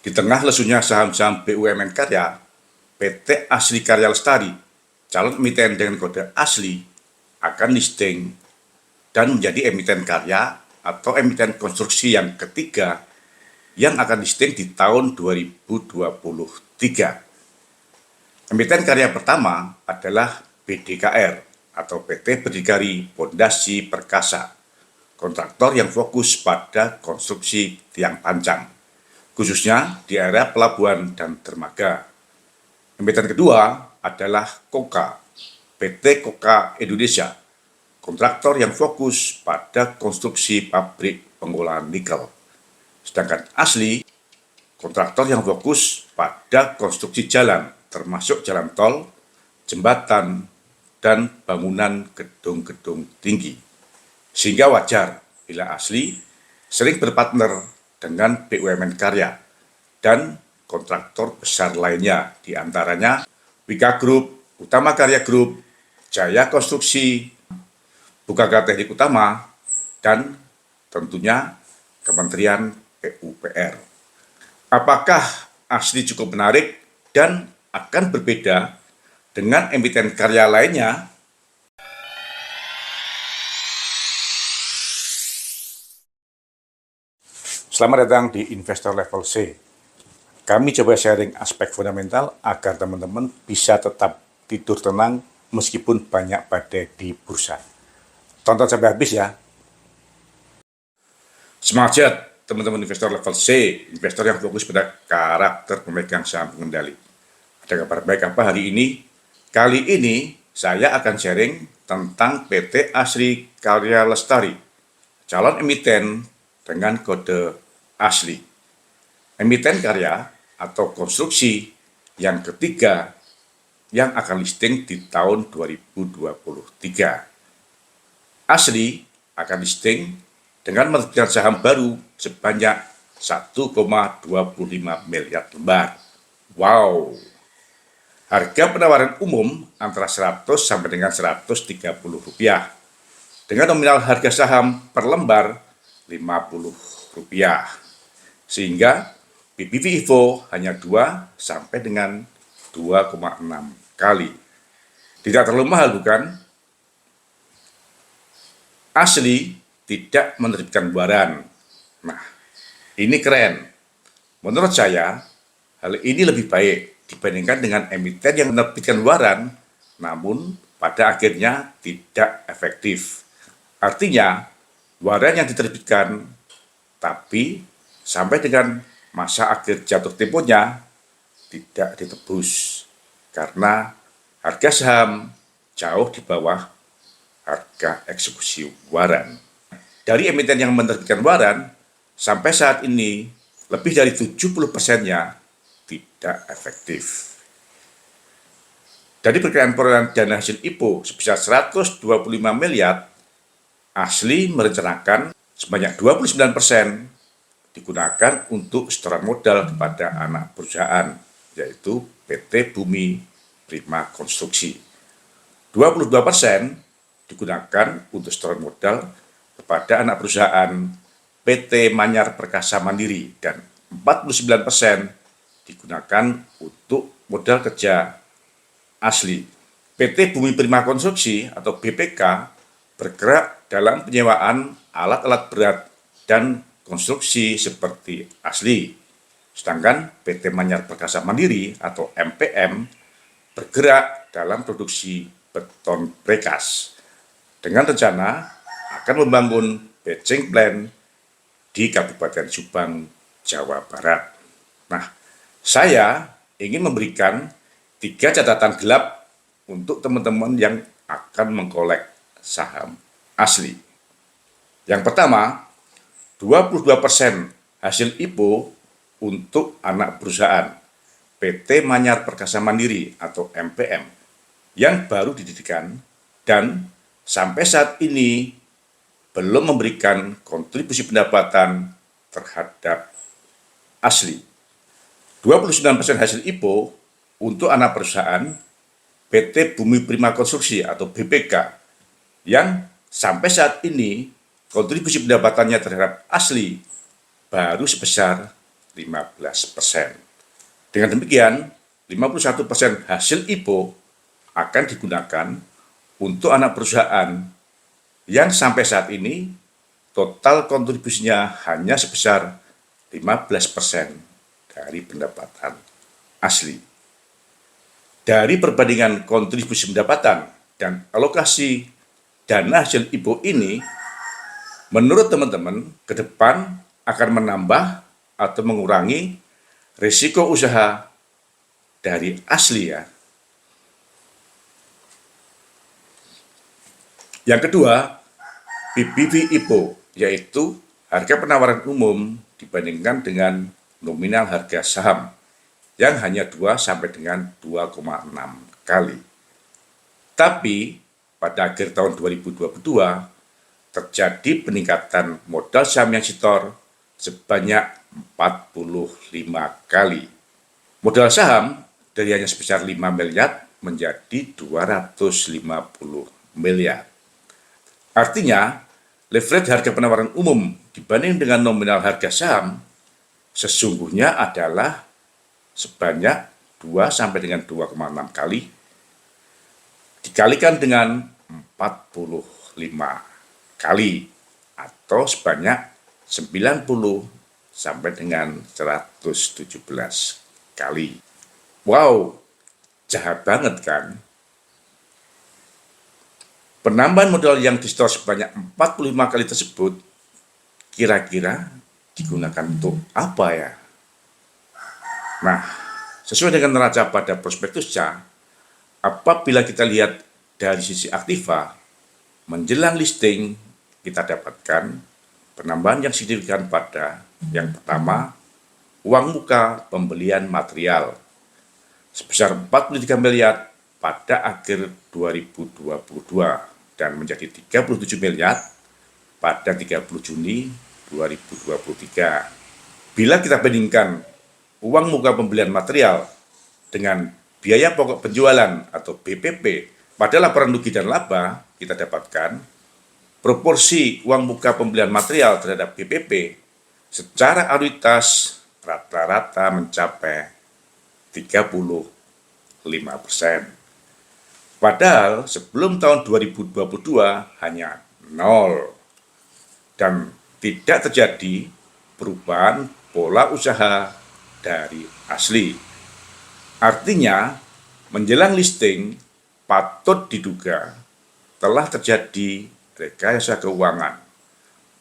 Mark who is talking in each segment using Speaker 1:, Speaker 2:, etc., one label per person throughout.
Speaker 1: Di tengah lesunya saham-saham BUMN karya, PT Asli Karya Lestari, calon emiten dengan kode asli, akan listing dan menjadi emiten karya atau emiten konstruksi yang ketiga yang akan listing di tahun 2023. Emiten karya pertama adalah BDKR atau PT Berdikari Pondasi Perkasa, kontraktor yang fokus pada konstruksi tiang panjang, khususnya di area pelabuhan dan dermaga. Emiten kedua adalah KOKA, PT KOKA Indonesia, kontraktor yang fokus pada konstruksi pabrik pengolahan nikel. Sedangkan Asli, kontraktor yang fokus pada konstruksi jalan, termasuk jalan tol, jembatan, dan bangunan gedung-gedung tinggi. Sehingga wajar bila Asli sering berpartner dengan BUMN karya dan kontraktor besar lainnya, diantaranya Wika Group, Utama Karya Group, Jaya Konstruksi, Bukaka Teknik Utama, dan tentunya Kementerian PUPR. Apakah Asli cukup menarik dan akan berbeda dengan emiten karya lainnya? Selamat datang di Investor Level C. Kami coba sharing aspek fundamental agar teman-teman bisa tetap tidur tenang meskipun banyak badai di bursa. Tonton sampai habis ya. Semangat teman-teman investor level C, investor yang fokus pada karakter pemegang saham pengendali. Ada kabar baik apa hari ini? Kali ini saya akan sharing tentang PT Asli Karya Lestari, calon emiten dengan kode asli. Emiten karya atau konstruksi yang ketiga yang akan listing di tahun 2023. Asli akan listing dengan menerbitkan saham baru sebanyak 1,25 miliar lembar. Wow! Harga penawaran umum antara 100 sampai dengan 130 rupiah. Dengan nominal harga saham per lembar 50 rupiah. Sehingga BBV Evo hanya 2 sampai dengan 2,6 kali. Tidak terlalu mahal bukan? Asli tidak menerbitkan waran. Nah, ini keren. Menurut saya, hal ini lebih baik dibandingkan dengan emiten yang menerbitkan waran, namun pada akhirnya tidak efektif. Artinya, waran yang diterbitkan, tapi sampai dengan masa akhir jatuh temponya tidak ditebus karena harga saham jauh di bawah harga eksekusi waran. Dari emiten yang menerbitkan waran, sampai saat ini lebih dari 70%-nya tidak efektif. Dari perkiraan perolehan dana hasil IPO sebesar 125 miliar, Asli merencanakan sebanyak 29% digunakan untuk setoran modal kepada anak perusahaan, yaitu PT Bumi Prima Konstruksi. 22% digunakan untuk setoran modal kepada anak perusahaan PT Manyar Perkasa Mandiri dan 49% digunakan untuk modal kerja Asli. PT Bumi Prima Konstruksi atau BPK bergerak dalam penyewaan alat-alat berat dan konstruksi seperti Asli. Sedangkan PT Manyar Perkasa Mandiri atau MPM bergerak dalam produksi beton prekas dengan rencana akan membangun batching plant di Kabupaten Subang, Jawa Barat. Nah, saya ingin memberikan 3 catatan gelap untuk teman-teman yang akan mengkolek saham Asli. Yang pertama, 22% hasil IPO untuk anak perusahaan PT Manyar Perkasa Mandiri atau MPM yang baru didirikan dan sampai saat ini belum memberikan kontribusi pendapatan terhadap Asli. 29% hasil IPO untuk anak perusahaan PT Bumi Prima Konstruksi atau BPK yang sampai saat ini kontribusi pendapatannya terhadap Asli baru sebesar 15%. Dengan demikian, 51% hasil IPO akan digunakan untuk anak perusahaan yang sampai saat ini total kontribusinya hanya sebesar 15% dari pendapatan asli. Dari perbandingan kontribusi pendapatan dan alokasi dana hasil IPO ini, menurut teman-teman, ke depan akan menambah atau mengurangi risiko usaha dari asli ya. Yang kedua, PBV IPO, yaitu harga penawaran umum dibandingkan dengan nominal harga saham yang hanya 2 sampai dengan 2,6 kali. Tapi pada akhir tahun 2022 terjadi peningkatan modal saham yang setor sebanyak 45 kali. Modal saham dari hanya sebesar 5 miliar menjadi 250 miliar. Artinya, leverage harga penawaran umum dibanding dengan nominal harga saham sesungguhnya adalah sebanyak 2 sampai dengan 2,6 kali dikalikan dengan 45 kali atau sebanyak 90 sampai dengan 117 kali. Wow, jahat banget kan? Penambahan modal yang disetor sebanyak 45 kali tersebut kira-kira digunakan untuk apa ya? Nah, sesuai dengan neraca pada prospektusnya, apabila kita lihat dari sisi aktiva, menjelang listing kita dapatkan penambahan yang signifikan pada yang pertama, uang muka pembelian material sebesar 43 miliar pada akhir 2022 dan menjadi 37 miliar pada 30 Juni 2023. Bila kita bandingkan uang muka pembelian material dengan biaya pokok penjualan atau BPP pada laporan rugi dan laba, kita dapatkan proporsi uang muka pembelian material terhadap BPP secara anuitas rata-rata mencapai 35%. Padahal sebelum tahun 2022 hanya 0 dan tidak terjadi perubahan pola usaha dari asli. Artinya, menjelang listing patut diduga telah terjadi rekayasa keuangan.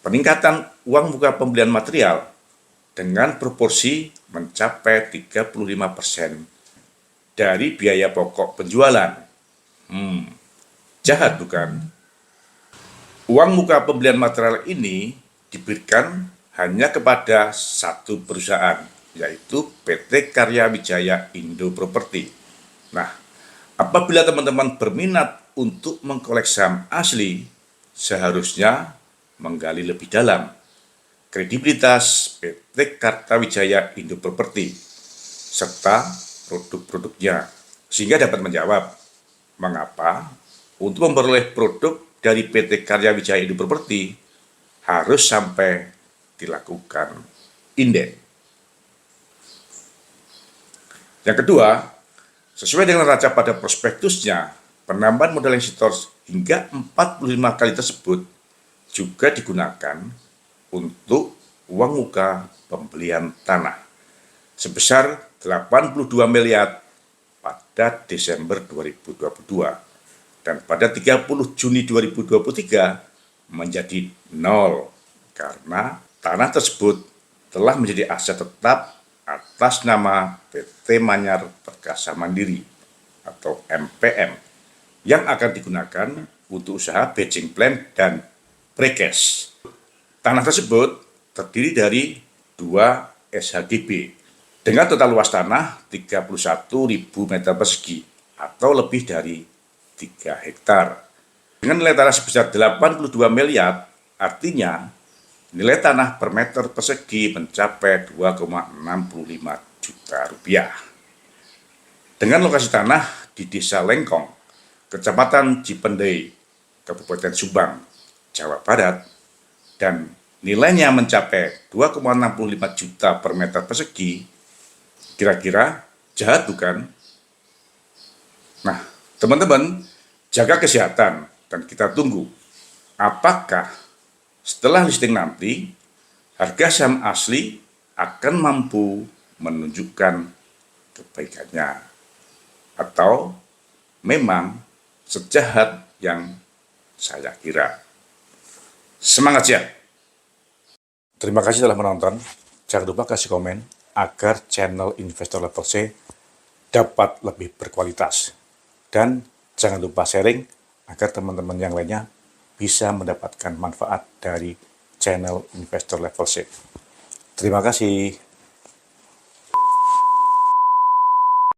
Speaker 1: Peningkatan uang muka pembelian material dengan proporsi mencapai 35% dari biaya pokok penjualan. Jahat bukan? Uang muka pembelian material ini diberikan hanya kepada satu perusahaan, yaitu PT Karya Wijaya Indo Property. Nah, apabila teman-teman berminat untuk mengkoleksi saham asli, seharusnya menggali lebih dalam kredibilitas PT Karya Wijaya Indo Property serta produk-produknya, sehingga dapat menjawab mengapa untuk memperoleh produk dari PT Karya Wijaya Indo Property harus sampai dilakukan inden. Yang kedua, sesuai dengan neraca pada prospektusnya, penambahan modal yang setor hingga 45 kali tersebut juga digunakan untuk uang muka pembelian tanah sebesar 82 miliar pada Desember 2022 dan pada 30 Juni 2023 menjadi 0 karena tanah tersebut telah menjadi aset tetap atas nama PT Manyar Perkasa Mandiri atau MPM yang akan digunakan untuk usaha batching plant dan precast. Tanah tersebut terdiri dari 2 SHGB dengan total luas tanah 31.000 meter persegi atau lebih dari 3 hektar. Dengan nilai tanah sebesar 82 miliar, artinya nilai tanah per meter persegi mencapai 2,65 juta rupiah. Dengan lokasi tanah di Desa Lengkong, Kecamatan Cipendei, Kabupaten Subang, Jawa Barat, dan nilainya mencapai 2,65 juta per meter persegi, kira-kira jahat bukan? Nah, teman-teman, jaga kesehatan dan kita tunggu apakah setelah listing nanti harga saham asli akan mampu menunjukkan kebaikannya atau memang sejahat yang saya kira. Semangat ya! Terima kasih telah menonton. Jangan lupa kasih komen agar channel Investor Level C dapat lebih berkualitas. Dan jangan lupa sharing agar teman-teman yang lainnya bisa mendapatkan manfaat dari channel Investor Level C. Terima kasih.